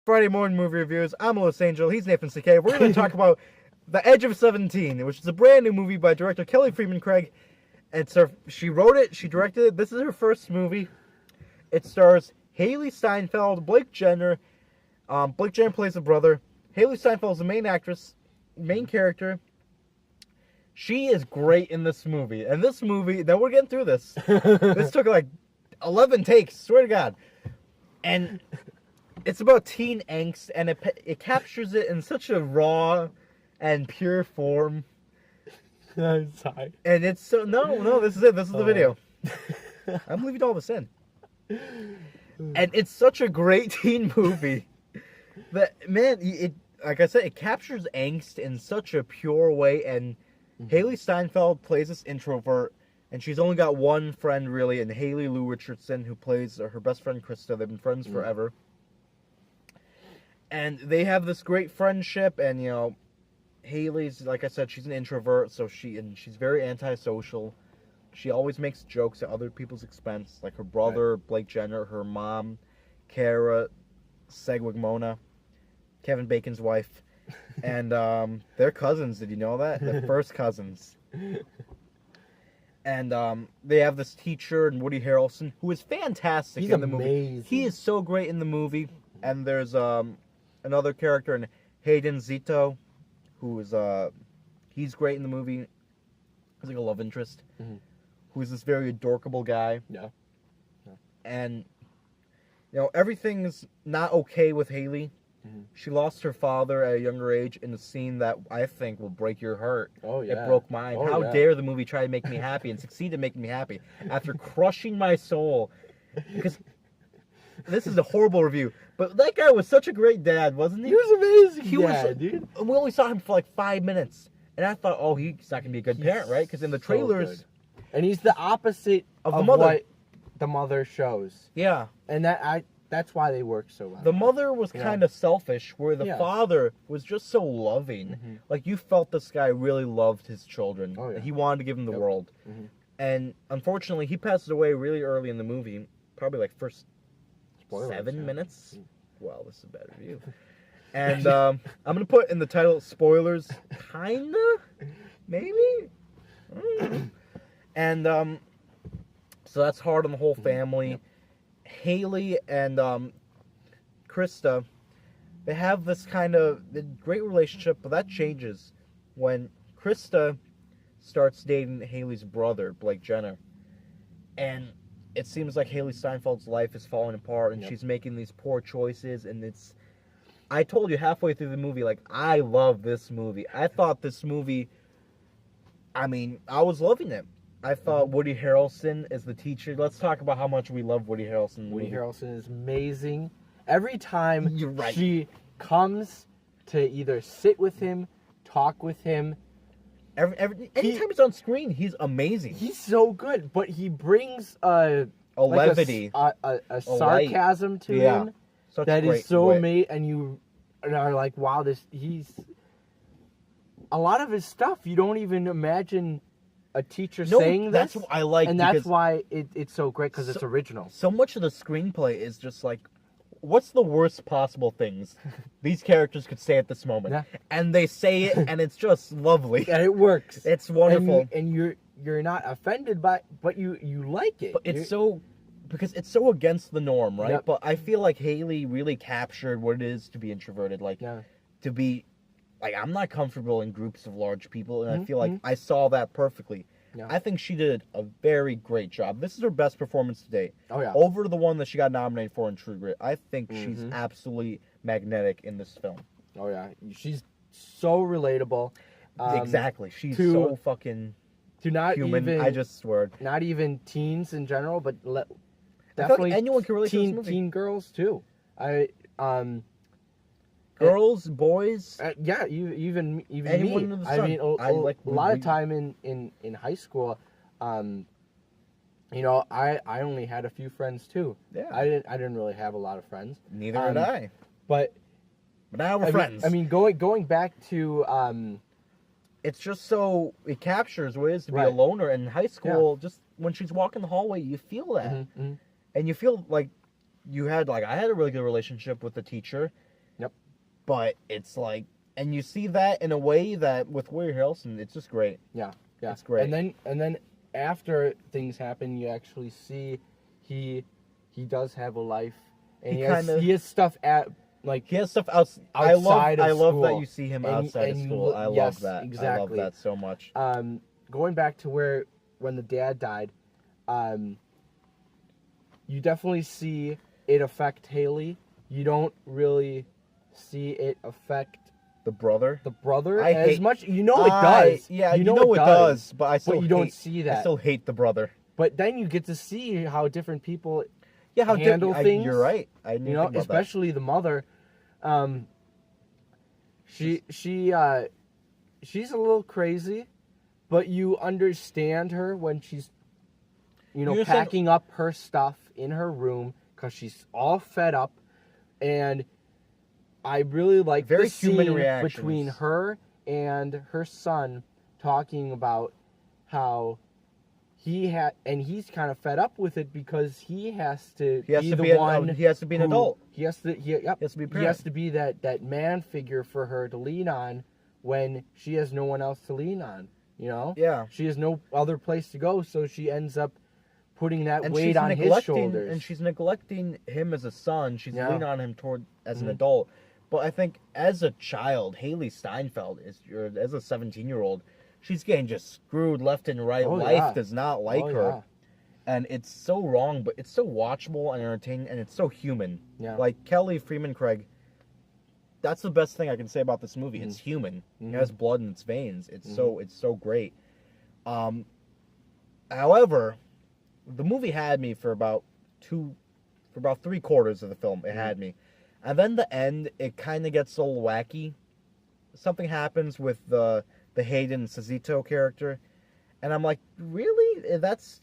Friday morning movie reviews. I'm Los Angel. He's Nathan CK. We're going to talk about The Edge of 17, which is a brand new movie by director Kelly Freeman Craig. She wrote it. She directed it. This is her first movie. It stars Haley Steinfeld, Blake Jenner. Blake Jenner plays the brother. Haley Steinfeld is the main actress, main character. She is great in this movie. And this movie, now we're getting through this. This took like 11 takes, swear to God. And it's about teen angst, and it captures it in such a raw and pure form. I'm sorry. And it's so no, this is it. This is the video. I'm leaving all this in. And it's such a great teen movie that, man, it like I said, it captures angst in such a pure way. And Haley Steinfeld plays this introvert, and she's only got one friend really, and Haley Lou Richardson, who plays her best friend Krista. They've been friends forever, and they have this great friendship. And you know, Haley's, like I said, she's an introvert, so she's very antisocial. She always makes jokes at other people's expense, like her brother, Blake Jenner, her mom, Cara Segwigmona, Kevin Bacon's wife, and they're cousins. Did you know that? They're first cousins. And they have this teacher, and Woody Harrelson, who is fantastic in the movie. He is so great in the movie. And there's another character, in Hayden Zito, who is he's great in the movie. He's like a love interest. Who's this very adorable guy. Yeah. And, you know, everything's not okay with Haley. She lost her father at a younger age in a scene that I think will break your heart. Oh, yeah. It broke mine. How dare the movie try to make me happy and succeed in making me happy after crushing my soul. Because this is a horrible review, but that guy was such a great dad, wasn't he? He was amazing. He was, dude. We only saw him for like 5 minutes. And I thought, oh, he's not going to be a good parent, right? Because in the trailers... And he's the opposite of the mother. What the mother shows. Yeah. And that's why they work so well. The mother was kind of selfish, where the father was just so loving. Like, you felt this guy really loved his children. Oh, yeah. He wanted to give them the world. And unfortunately, he passes away really early in the movie. Probably like first 7 minutes. Wow, this is a bad review. And I'm going to put in the title, spoilers, kinda? Maybe? I don't know. And so that's hard on the whole family. Haley and Krista, they have this kind of great relationship, but that changes when Krista starts dating Haley's brother, Blake Jenner. And it seems like Haley Steinfeld's life is falling apart, and she's making these poor choices, and it's... I told you halfway through the movie, like, I love this movie. I thought this movie... I mean, I was loving it. I thought Woody Harrelson as the teacher. Let's talk about how much we love Woody Harrelson. Woody Harrelson is amazing. Every time she comes to either sit with him, talk with him. Anytime he's on screen, he's amazing. He's so good, but he brings a levity, a sarcasm to him that is so amazing, and you are like, wow, he's... A lot of his stuff, you don't even imagine... a teacher saying that's this, what I like, and that's why it's so great, because it's original. So much of the screenplay is just like, what's the worst possible things these characters could say at this moment, and they say it, and it's just lovely, and it works. It's wonderful, and you're not offended by, but you like it. But because it's so against the norm, right? But I feel like Haley really captured what it is to be introverted, like to be. Like, I'm not comfortable in groups of large people, and I feel like I saw that perfectly. I think she did a very great job. This is her best performance to date. Oh, yeah. Over the one that she got nominated for in True Grit. I think she's absolutely magnetic in this film. Oh, yeah. She's so relatable. Exactly. She's so fucking human. I just swear. Not even teens in general, but definitely like anyone can relate to this movie. Teen girls, too. Girls, boys, even anyone me. under the sun. I mean, a lot of time in high school, you know, I only had a few friends too. Yeah, I didn't really have a lot of friends. Neither did I. But now we're friends. I mean, going back to it's just so it captures what it is to be a loner in high school. Just when she's walking the hallway, you feel that, and you feel like I had a really good relationship with the teacher. but it's like, and you see that in a way that with Woody Harrelson, it's just great. Yeah, it's great. And then after things happen, you actually see he does have a life, and he has stuff at like he has stuff outside. I love that you see him outside of school. I love that. Exactly. I love that so much. Going back to when the dad died, you definitely see it affect Haley. You don't really see it affect the brother as much. You know it does. Yeah, you know it does, but I still you don't see that. I still hate the brother. But then you get to see how different people handle things. You're right. I didn't think about especially the mother. She's a little crazy, but you understand her when she's packing up her stuff in her room because she's all fed up, and I really like very the human scene reactions between her and her son talking about how he's kind of fed up with it because he has to be an adult. He has to be a parent. He has to be that man figure for her to lean on when she has no one else to lean on. Yeah. She has no other place to go, so she ends up putting that weight on his shoulders. And she's neglecting him as a son. She's leaning on him as an adult. But I think as a child, Haley Steinfeld as a 17-year-old, she's getting just screwed left and right. Life does not like her. Yeah. And it's so wrong, but it's so watchable and entertaining, and it's so human. Yeah. Like Kelly Freeman Craig, that's the best thing I can say about this movie. It's human. It has blood in its veins. It's so great. However, the movie had me for about 3/4 of the film. It had me. And then the end, it kind of gets a little wacky. Something happens with the Hayden Sazito character. And I'm like, really? That's,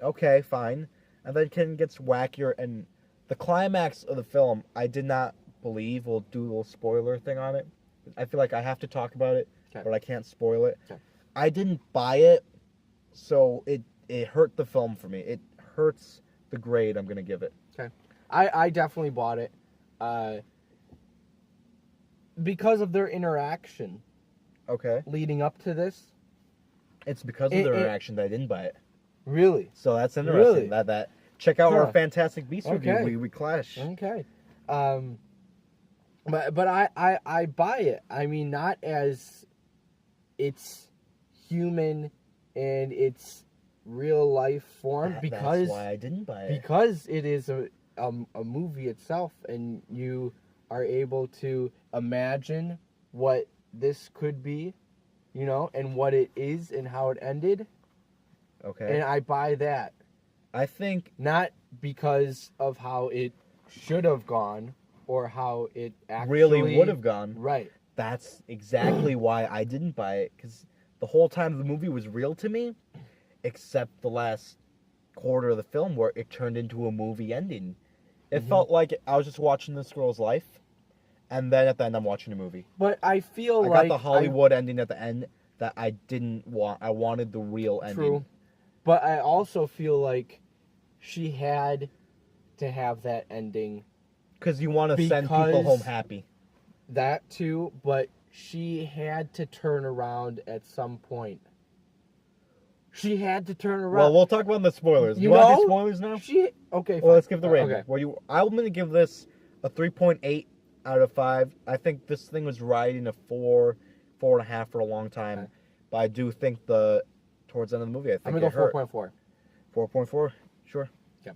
okay, fine. And then it gets wackier. And the climax of the film, I did not believe. We'll do a little spoiler thing on it. I feel like I have to talk about it, but I can't spoil it. Okay. I didn't buy it, so it hurt the film for me. It hurts the grade I'm going to give it. Okay. I definitely bought it. Because of their interaction. Okay. Leading up to this. It's because of their interaction that I didn't buy it. Really? So that's interesting. Really? That check out our Fantastic Beasts review. We clash. Okay. But I buy it. I mean, not as it's human and it's real life form, because that's why I didn't buy it. Because it is a movie itself, and you are able to imagine what this could be, and what it is and how it ended. Okay. And I buy that. I think not because of how it should have gone or how it actually really would have gone. Right. That's exactly why I didn't buy it, because the whole time the movie was real to me, except the last quarter of the film where it turned into a movie ending. It felt like I was just watching this girl's life, and then at the end I'm watching a movie. But I feel I got the Hollywood ending at the end that I didn't want. I wanted the real ending. True. But I also feel like she had to have that ending. Because you want to send people home happy. That too, but she had to turn around at some point. She had to turn around. Well, we'll talk about the spoilers. You want to do spoilers now? Okay, well, let's give the rating. Okay. I'm going to give this a 3.8 out of 5. I think this thing was riding a 4.5 for a long time. Okay. But I do think towards the end of the movie, I think I'm going to go 4.4. 4.4? Sure. Okay.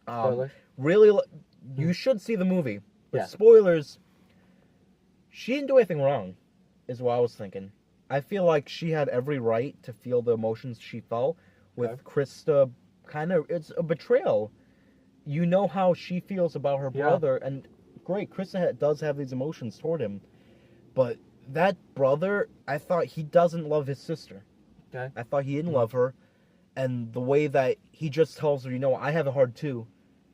Spoilers? Really, you should see the movie. But yeah. Spoilers, she didn't do anything wrong, is what I was thinking. I feel like she had every right to feel the emotions she felt with Krista. It's a betrayal. You know how she feels about her brother, and great, Krista does have these emotions toward him. But that brother, I thought he doesn't love his sister. Okay. I thought he didn't love her. And the way that he just tells her, I have a heart too.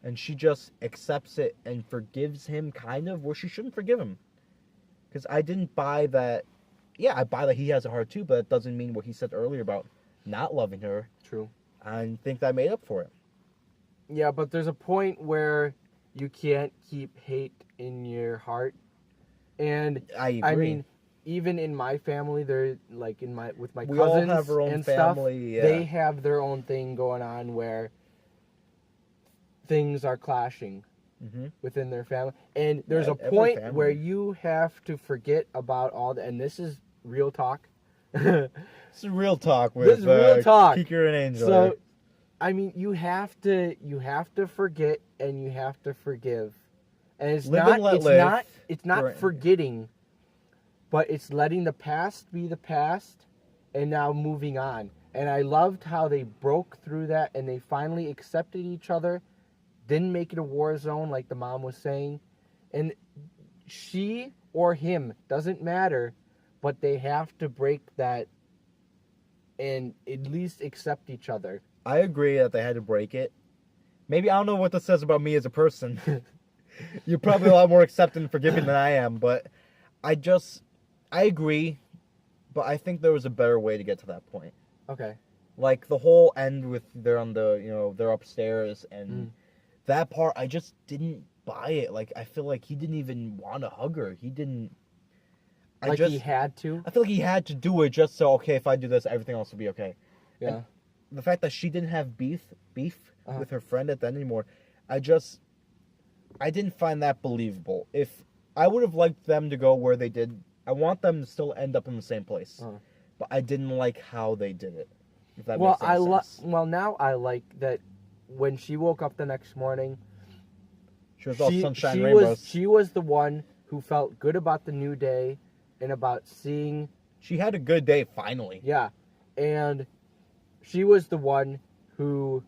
And she just accepts it and forgives him, where she shouldn't forgive him. Because I didn't buy that. Yeah, I buy that he has a heart too, but that doesn't mean what he said earlier about not loving her. True. I think that made up for it. Yeah, but there's a point where you can't keep hate in your heart. And I agree. I mean, even in my family, they're like with my we cousins all have our own and family, stuff. They have their own thing going on where things are clashing within their family, and there's a point where you have to forget about all that. And this is real talk. This is real talk with this is real talk. Kiker and Angel. So, I mean, you have to forget and you have to forgive, and it's not forgetting, but it's letting the past be the past, and now moving on. And I loved how they broke through that, and they finally accepted each other. Didn't make it a war zone like the mom was saying. And she or him, doesn't matter, but they have to break that and at least accept each other. I agree that they had to break it. Maybe I don't know what this says about me as a person. You're probably a lot more accepting and forgiving than I am, but I agree, but I think there was a better way to get to that point. Okay. Like the whole end with they're upstairs and that part, I just didn't buy it. Like, I feel like he didn't even want to hug her. He didn't. He had to? I feel like he had to do it just so, okay, if I do this, everything else will be okay. Yeah. And the fact that she didn't have beef with her friend at the end anymore, I didn't find that believable. If I would have liked them to go where they did, I want them to still end up in the same place. But I didn't like how they did it. If that makes sense. Well, now I like that. When she woke up the next morning, she was all sunshine and rainbows. She was the one who felt good about the new day and about seeing. She had a good day finally. Yeah, and she was the one who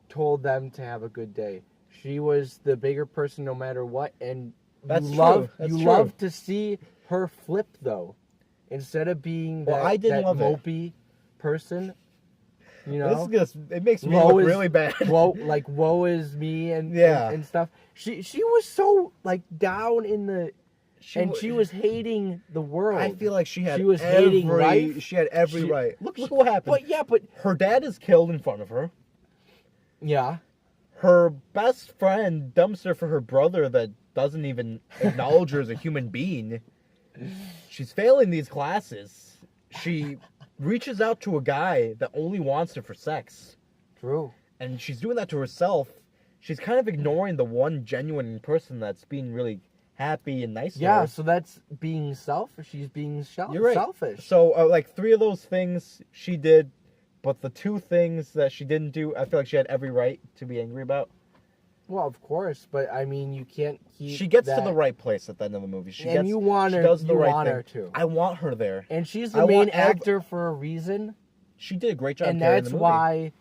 told them to have a good day. She was the bigger person no matter what, and you love to see her flip though, instead of being that mopey person. You know, it makes me look really bad. Woe is me and stuff. She was so like down in the, she was hating the world. I feel like she was hating life. She had every right. Look what happened. But her dad is killed in front of her. Yeah. Her best friend dumps her for her brother that doesn't even acknowledge her as a human being. She's failing these classes. She reaches out to a guy that only wants her for sex. True. And she's doing that to herself. She's kind of ignoring the one genuine person that's being really happy and nice to her. Yeah, so that's being selfish. She's being You're right. selfish. So, like, 3 of those things she did, but the 2 things that she didn't do, I feel like she had every right to be angry about. Well, of course, but I mean, you can't keep. She gets to the right place at the end of the movie. You want her. She does the right thing. Her to. I want her there. And she's the main actor for a reason. She did a great job. And that's why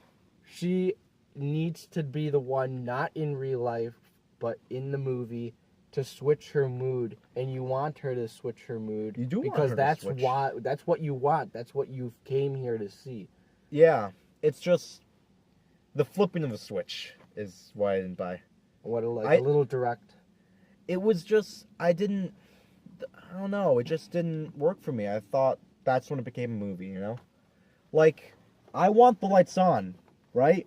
she needs to be the one, not in real life, but in the movie, to switch her mood. And you want her to switch her mood. You do because want her to switch. That's what you want. That's what you came here to see. Yeah, it's just the flipping of the switch is why I didn't buy. A little direct. It was just, I don't know, it just didn't work for me. I thought that's when it became a movie, you know? Like, I want the lights on, right?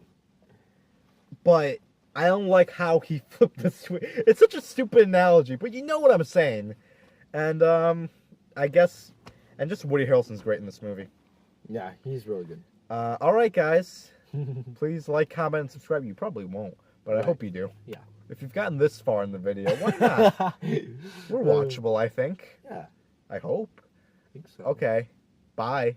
But I don't like how he flipped the switch. It's such a stupid analogy, but you know what I'm saying. And, I guess, and just Woody Harrelson's great in this movie. Yeah, he's really good. Alright, guys. Please like, comment, and subscribe. You probably won't, but I hope you do. Yeah. If you've gotten this far in the video, why not? We're watchable, I think. Yeah. I hope. I think so. Okay. Bye.